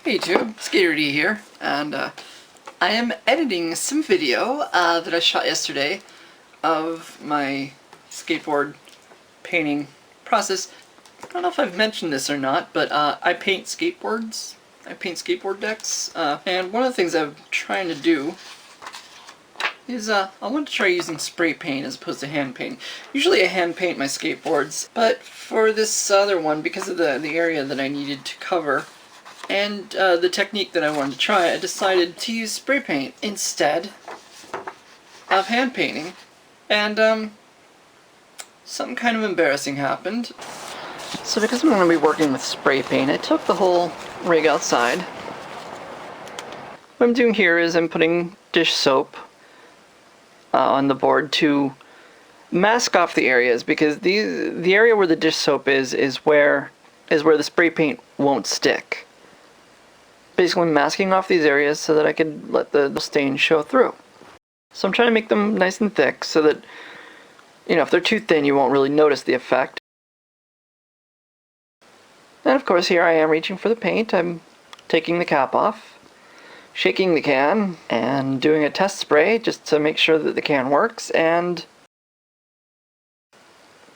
Hey YouTube, Skater D here, and I am editing some video that I shot yesterday of my skateboard painting process. I don't know if I've mentioned this or not, but I paint skateboards. I paint skateboard decks, and one of the things I'm trying to do is I want to try using spray paint as opposed to hand painting. Usually I hand paint my skateboards, but for this other one, because of the area that I needed to cover, and the technique that I wanted to try, I decided to use spray paint instead of hand painting. And something kind of embarrassing happened. So because I'm going to be working with spray paint, I took the whole rig outside. What I'm doing here is I'm putting dish soap on the board to mask off the areas, because the area where the dish soap is where the spray paint won't stick. Basically masking off these areas so that I could let the stain show through. So I'm trying to make them nice and thick so that, you know, if they're too thin you won't really notice the effect. And of course here I am reaching for the paint. I'm taking the cap off, shaking the can, and doing a test spray just to make sure that the can works, and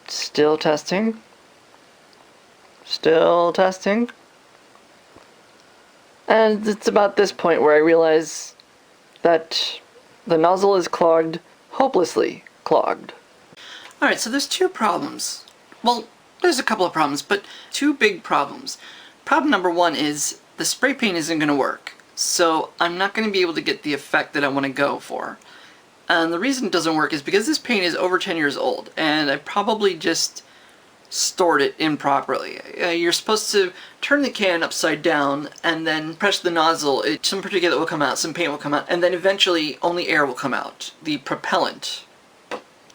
still testing. Still testing. And it's about this point where I realize that the nozzle is clogged, hopelessly clogged. Alright, so there's two problems. Well, there's a couple of problems, but two big problems. Problem number one is the spray paint isn't going to work, so I'm not going to be able to get the effect that I want to go for. And the reason it doesn't work is because this paint is over 10 years old, and I probably just stored it improperly. You're supposed to turn the can upside down and then press the nozzle. Some particulate will come out, some paint will come out, and then eventually only air will come out, the propellant.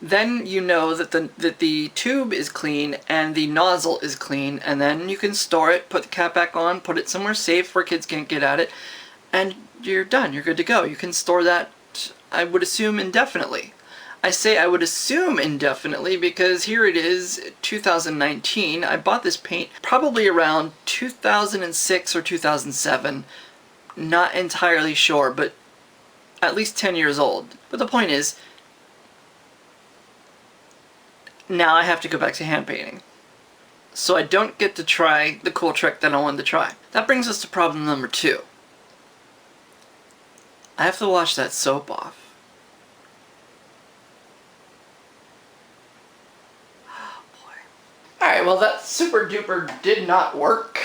Then you know that the tube is clean and the nozzle is clean, and then you can store it, put the cap back on, put it somewhere safe where kids can't get at it, and you're done. You're good to go. You can store that, I would assume, indefinitely. I say I would assume indefinitely because here it is, 2019. I bought this paint probably around 2006 or 2007. Not entirely sure, but at least 10 years old. But the point is, now I have to go back to hand painting. So I don't get to try the cool trick that I wanted to try. That brings us to problem number two. I have to wash that soap off. Alright, well that super duper did not work.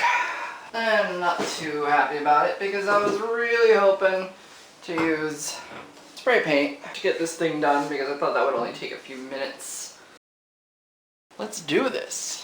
I'm not too happy about it because I was really hoping to use spray paint to get this thing done because I thought that would only take a few minutes. Let's do this.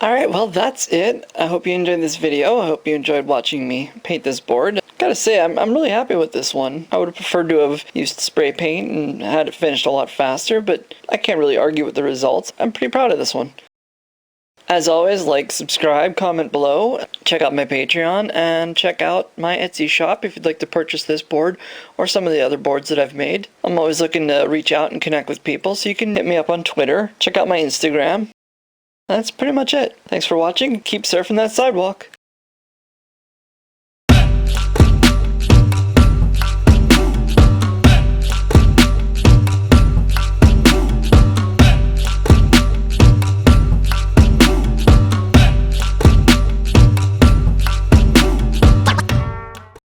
Alright, well that's it. I hope you enjoyed this video. I hope you enjoyed watching me paint this board. Gotta say, I'm really happy with this one. I would have preferred to have used spray paint and had it finished a lot faster, but I can't really argue with the results. I'm pretty proud of this one. As always, like, subscribe, comment below, check out my Patreon, and check out my Etsy shop if you'd like to purchase this board or some of the other boards that I've made. I'm always looking to reach out and connect with people, so you can hit me up on Twitter. Check out my Instagram. That's pretty much it. Thanks for watching. Keep surfing that sidewalk.